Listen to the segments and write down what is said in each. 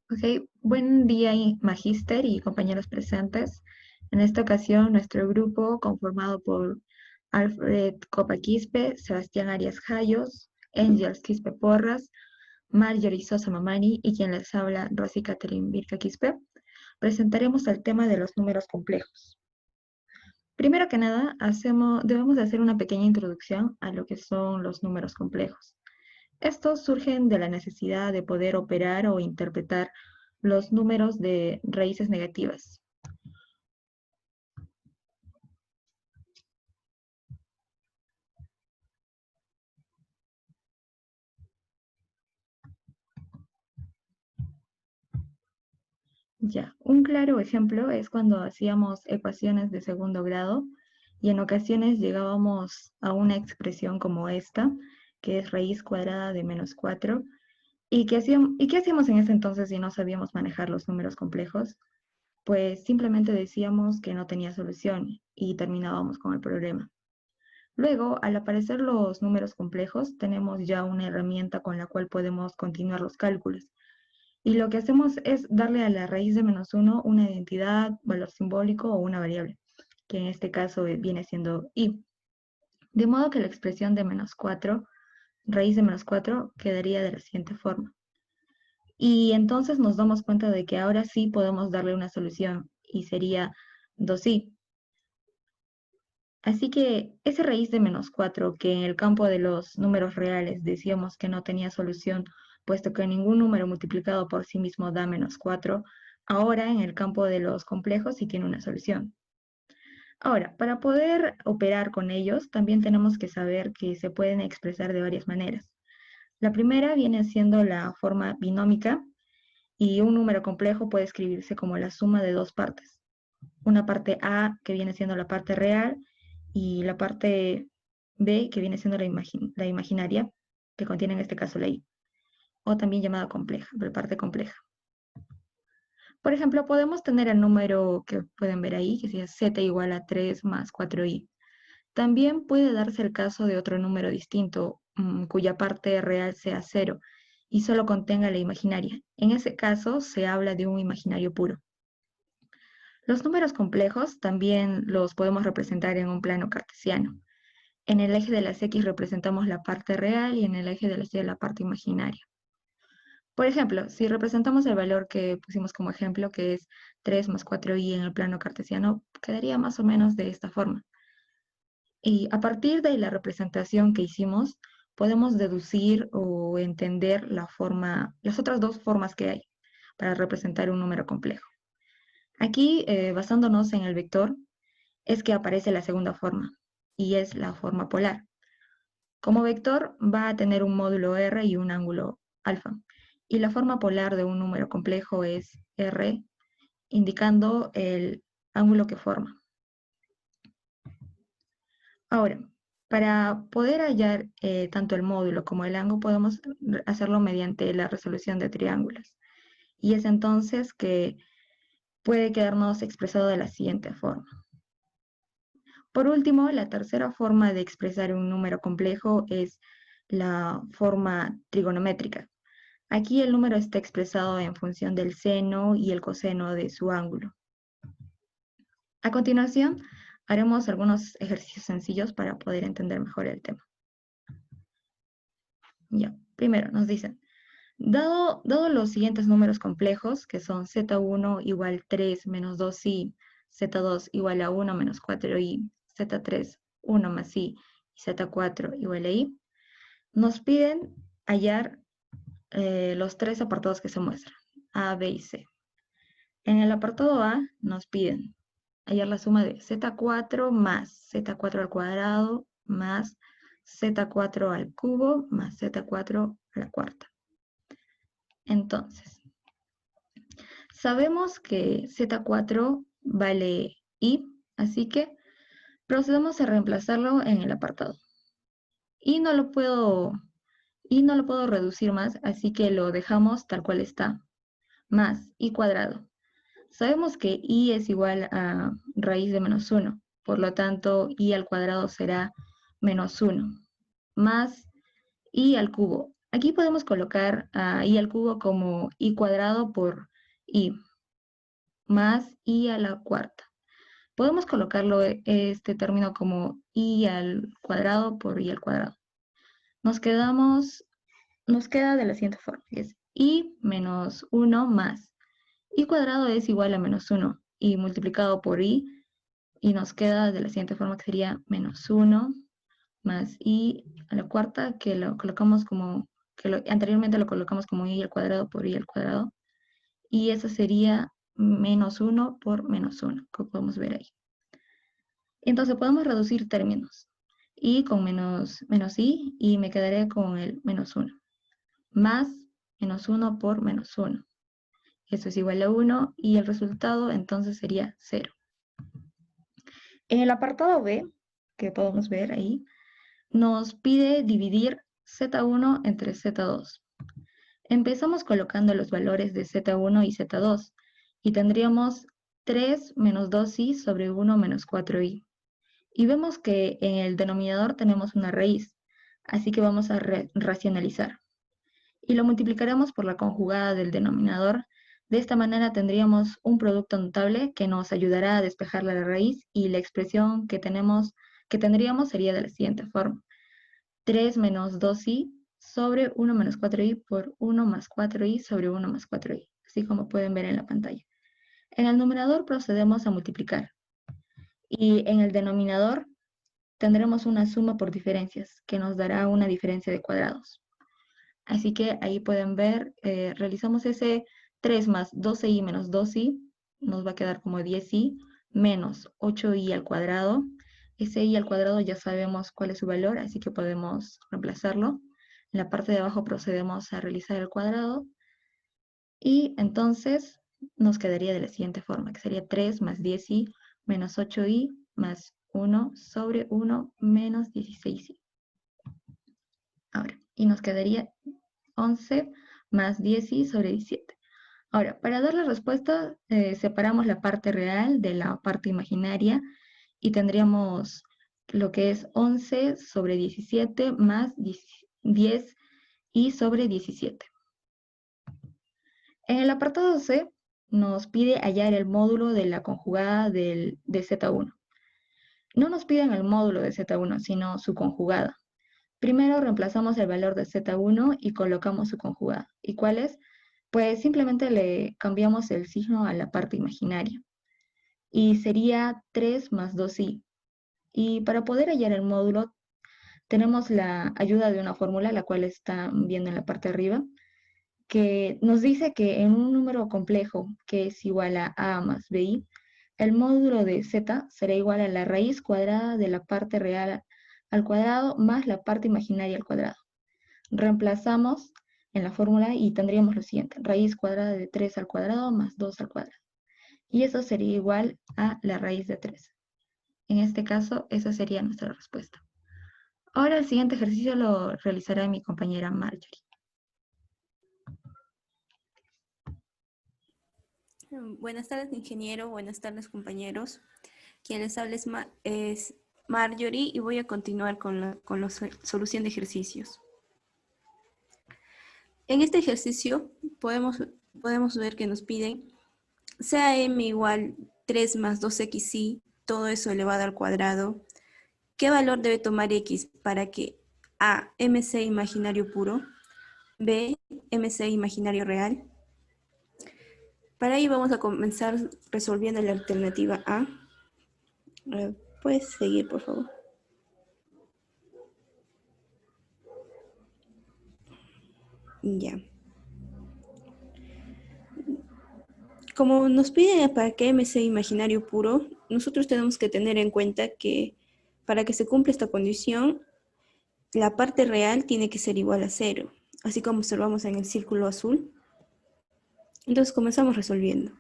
Ok, buen día, magíster y compañeros presentes. En esta ocasión, nuestro grupo, conformado por Alfred Copa Quispe, Sebastián Arias Jayos, Angels Quispe Porras, Marjorie Sosa Mamani y quien les habla, Rosy Catherine Virca Quispe, presentaremos el tema de los números complejos. Primero que nada, debemos de hacer una pequeña introducción a lo que son los números complejos. Estos surgen de la necesidad de poder operar o interpretar los números de raíces negativas. Ya, un claro ejemplo es cuando hacíamos ecuaciones de segundo grado y en ocasiones llegábamos a una expresión como esta, que es raíz cuadrada de -4. ¿Y qué hacíamos en ese entonces si no sabíamos manejar los números complejos? Pues simplemente decíamos que no tenía solución y terminábamos con el problema. Luego, al aparecer los números complejos, tenemos ya una herramienta con la cual podemos continuar los cálculos. Y lo que hacemos es darle a la raíz de -1 una identidad, valor simbólico o una variable, que en este caso viene siendo i. De modo que la expresión de -4, raíz de -4, quedaría de la siguiente forma. Y entonces nos damos cuenta de que ahora sí podemos darle una solución y sería 2i. Así que esa raíz de -4, que en el campo de los números reales decíamos que no tenía solución, puesto que ningún número multiplicado por sí mismo da -4, ahora en el campo de los complejos sí tiene una solución. Ahora, para poder operar con ellos, también tenemos que saber que se pueden expresar de varias maneras. La primera viene siendo la forma binómica, y un número complejo puede escribirse como la suma de dos partes. Una parte A, que viene siendo la parte real, y la parte B, que viene siendo la imaginaria, que contiene en este caso la I, o también llamada compleja, la parte compleja. Por ejemplo, podemos tener el número que pueden ver ahí, que sería z igual a 3 más 4i. También puede darse el caso de otro número distinto, cuya parte real sea 0 y solo contenga la imaginaria. En ese caso, se habla de un imaginario puro. Los números complejos también los podemos representar en un plano cartesiano. En el eje de las X representamos la parte real y en el eje de las Y la parte imaginaria. Por ejemplo, si representamos el valor que pusimos como ejemplo, que es 3 más 4i en el plano cartesiano, quedaría más o menos de esta forma. Y a partir de la representación que hicimos, podemos deducir o entender las otras dos formas que hay para representar un número complejo. Aquí, basándonos en el vector, es que aparece la segunda forma, y es la forma polar. Como vector va a tener un módulo r y un ángulo alfa, y la forma polar de un número complejo es r, indicando el ángulo que forma. Ahora, para poder hallar tanto el módulo como el ángulo, podemos hacerlo mediante la resolución de triángulos. Y es entonces que puede quedarnos expresado de la siguiente forma. Por último, la tercera forma de expresar un número complejo es la forma trigonométrica. Aquí el número está expresado en función del seno y el coseno de su ángulo. A continuación, haremos algunos ejercicios sencillos para poder entender mejor el tema. Ya, primero nos dicen, dado los siguientes números complejos, que son z1 igual 3 menos 2i, z2 igual a 1 menos 4i, z3 1 más i y z4 igual a i, nos piden hallar los tres apartados que se muestran, A, B y C. En el apartado A nos piden hallar la suma de z4 más z4 al cuadrado más z4 al cubo más z4 a la cuarta. Entonces, sabemos que z4 vale i, así que procedemos a reemplazarlo en el apartado. Y no lo puedo reducir más, así que lo dejamos tal cual está, más i cuadrado. Sabemos que i es igual a raíz de -1, por lo tanto i al cuadrado será -1, más i al cubo. Aquí podemos colocar a i al cubo como i cuadrado por i más i a la cuarta. Podemos colocarlo este término como i al cuadrado por i al cuadrado. Nos queda de la siguiente forma, que es i menos 1 más i cuadrado es igual a menos 1 y multiplicado por i, y nos queda de la siguiente forma, que sería menos 1 más i a la cuarta, que lo colocamos como, anteriormente lo colocamos como i al cuadrado por i al cuadrado, y eso sería menos 1 por menos 1, como podemos ver ahí. Entonces podemos reducir términos, i con menos i, y me quedaré con el menos 1, más menos 1 por menos 1. Eso es igual a 1, y el resultado entonces sería 0. En el apartado B, que podemos ver ahí, nos pide dividir z1 entre z2. Empezamos colocando los valores de z1 y z2, y tendríamos 3 menos 2i sobre 1 menos 4i. Y vemos que en el denominador tenemos una raíz, así que vamos a racionalizar. Y lo multiplicaremos por la conjugada del denominador. De esta manera tendríamos un producto notable que nos ayudará a despejar la raíz, y la expresión que tendríamos sería de la siguiente forma: 3 menos 2i sobre 1 menos 4i por 1 más 4i sobre 1 más 4i, así como pueden ver en la pantalla. En el numerador procedemos a multiplicar, y en el denominador tendremos una suma por diferencias, que nos dará una diferencia de cuadrados. Así que ahí pueden ver, realizamos ese 3 más 12i menos 2i, nos va a quedar como 10i, menos 8i al cuadrado. Ese i al cuadrado ya sabemos cuál es su valor, así que podemos reemplazarlo. En la parte de abajo procedemos a realizar el cuadrado, y entonces nos quedaría de la siguiente forma, que sería 3 más 10i menos 8i más 1 sobre 1 menos 16i. Ahora, y nos quedaría 11 más 10i sobre 17. Ahora, para dar la respuesta, separamos la parte real de la parte imaginaria, y tendríamos lo que es 11 sobre 17 más 10i sobre 17. En el apartado C nos pide hallar el módulo de la conjugada de Z1. No nos piden el módulo de Z1, sino su conjugada. Primero reemplazamos el valor de Z1 y colocamos su conjugada. ¿Y cuál es? Pues simplemente le cambiamos el signo a la parte imaginaria, y sería 3 más 2i. Y para poder hallar el módulo tenemos la ayuda de una fórmula, la cual está viendo en la parte de arriba, que nos dice que en un número complejo que es igual a más bi, el módulo de z será igual a la raíz cuadrada de la parte real al cuadrado más la parte imaginaria al cuadrado. Reemplazamos en la fórmula y tendríamos lo siguiente: raíz cuadrada de 3 al cuadrado más 2 al cuadrado. Y eso sería igual a la raíz de 3. En este caso, esa sería nuestra respuesta. Ahora el siguiente ejercicio lo realizará mi compañera Marjorie. Buenas tardes, ingeniero. Buenas tardes, compañeros. Quien les habla es Marjorie, y voy a continuar con la solución de ejercicios. En este ejercicio podemos ver que nos piden sea m igual 3 más 2xy, todo eso elevado al cuadrado. ¿Qué valor debe tomar x para que a, m sea imaginario puro, b, m sea imaginario real? Para ello vamos a comenzar resolviendo la alternativa A. ¿Puedes seguir, por favor? Ya. Como nos piden para que m sea imaginario puro, nosotros tenemos que tener en cuenta que para que se cumpla esta condición, la parte real tiene que ser igual a 0, así como observamos en el círculo azul. Entonces comenzamos resolviendo.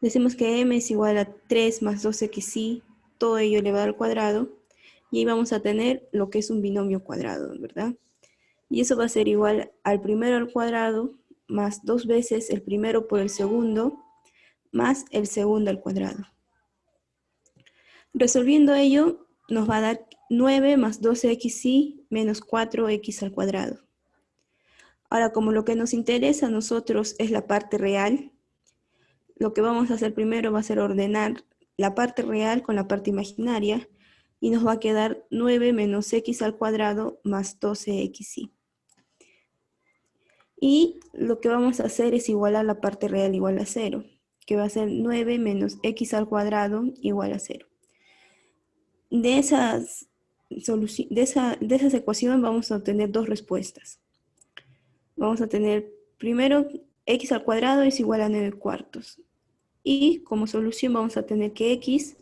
Decimos que m es igual a 3 más 2xy, todo ello elevado al cuadrado, y ahí vamos a tener lo que es un binomio cuadrado, ¿verdad? Y eso va a ser igual al primero al cuadrado más 2 veces el primero por el segundo más el segundo al cuadrado. Resolviendo ello, nos va a dar 9 más 12xy menos 4x al cuadrado. Ahora, como lo que nos interesa a nosotros es la parte real, lo que vamos a hacer primero va a ser ordenar la parte real con la parte imaginaria y nos va a quedar 9 menos x al cuadrado más 12xy. Y lo que vamos a hacer es igualar la parte real igual a 0, que va a ser 9 menos x al cuadrado igual a 0. De esas ecuaciones vamos a obtener dos respuestas. Vamos a tener primero x al cuadrado es igual a 9 cuartos. Y como solución vamos a tener que x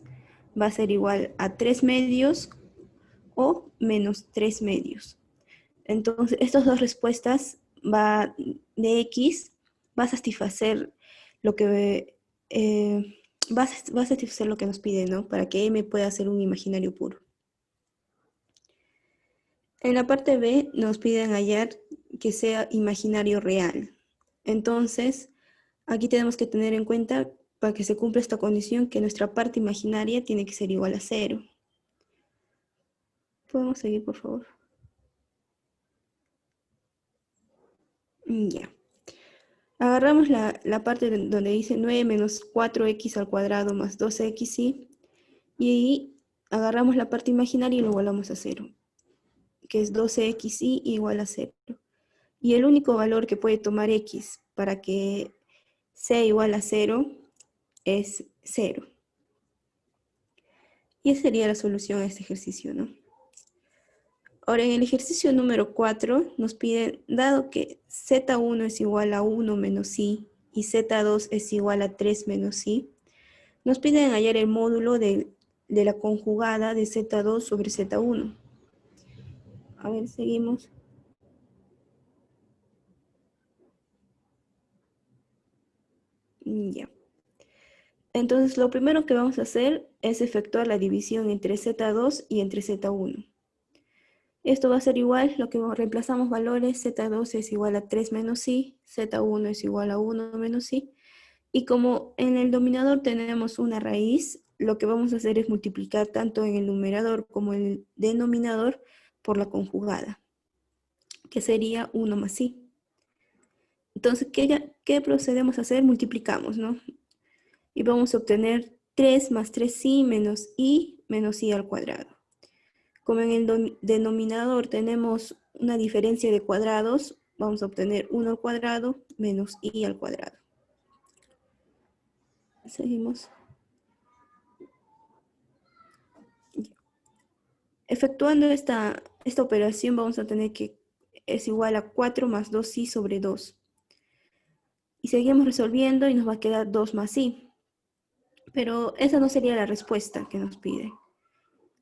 va a ser igual a 3 medios o menos 3 medios. Entonces, estas dos respuestas de x va a satisfacer lo que va a satisfacer lo que nos pide, ¿no? Para que m pueda ser un imaginario puro. En la parte B nos piden hallar que sea imaginario real. Entonces, aquí tenemos que tener en cuenta, para que se cumpla esta condición, que nuestra parte imaginaria tiene que ser igual a 0. ¿Podemos seguir, por favor? Ya. Agarramos la parte donde dice 9 menos 4x al cuadrado más 12xy y agarramos la parte imaginaria y lo igualamos a 0, que es 12xy igual a 0. Y el único valor que puede tomar x para que sea igual a 0 es 0. Y esa sería la solución a este ejercicio, ¿no? Ahora, en el ejercicio número 4 nos piden, dado que z1 es igual a 1 menos i y z2 es igual a 3 menos i, nos piden hallar el módulo de la conjugada de z2 sobre z1. A ver, seguimos. Ya. Entonces, lo primero que vamos a hacer es efectuar la división entre z2 y entre z1. Esto va a ser igual, lo que reemplazamos valores, z2 es igual a 3 menos i, z1 es igual a 1 menos i, y como en el denominador tenemos una raíz, lo que vamos a hacer es multiplicar tanto en el numerador como en el denominador por la conjugada, que sería 1 más i. Entonces, ¿qué procedemos a hacer? Multiplicamos, ¿no? Y vamos a obtener 3 más 3i menos i al cuadrado. Como en el denominador tenemos una diferencia de cuadrados, vamos a obtener 1 al cuadrado menos i al cuadrado. Seguimos. Efectuando esta operación vamos a tener que es igual a 4 más 2i sobre 2. Y seguimos resolviendo y nos va a quedar 2 más i. Pero esa no sería la respuesta que nos pide.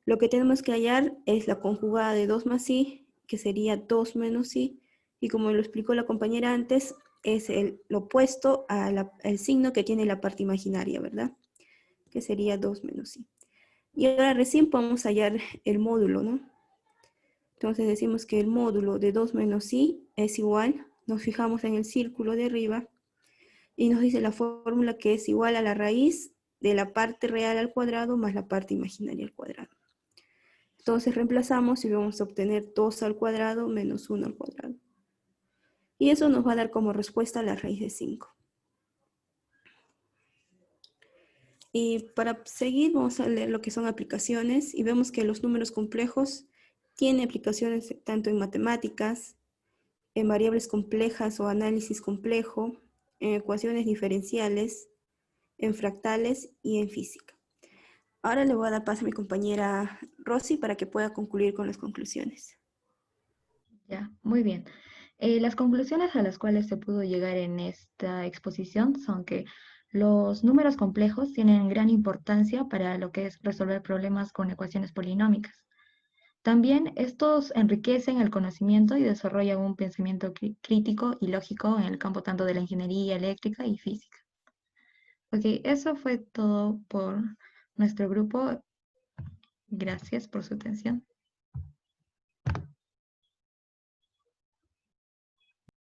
Lo que tenemos que hallar es la conjugada de 2 más i, que sería 2 menos i, y como lo explicó la compañera antes, es lo opuesto al signo que tiene la parte imaginaria, ¿verdad? Que sería 2 menos i. Y ahora recién podemos hallar el módulo, ¿no? Entonces decimos que el módulo de 2 menos i es igual, nos fijamos en el círculo de arriba, y nos dice la fórmula que es igual a la raíz de la parte real al cuadrado más la parte imaginaria al cuadrado. Entonces reemplazamos y vamos a obtener 2 al cuadrado menos 1 al cuadrado. Y eso nos va a dar como respuesta la raíz de 5. Y para seguir vamos a leer lo que son aplicaciones y vemos que los números complejos tienen aplicaciones tanto en matemáticas, en variables complejas o análisis complejo, en ecuaciones diferenciales, en fractales y en física. Ahora le voy a dar paso a mi compañera Rosy para que pueda concluir con las conclusiones. Ya, muy bien. Las conclusiones a las cuales se pudo llegar en esta exposición son que los números complejos tienen gran importancia para lo que es resolver problemas con ecuaciones polinómicas. También estos enriquecen el conocimiento y desarrollan un pensamiento crítico y lógico en el campo tanto de la ingeniería eléctrica y física. Ok, eso fue todo por nuestro grupo. Gracias por su atención.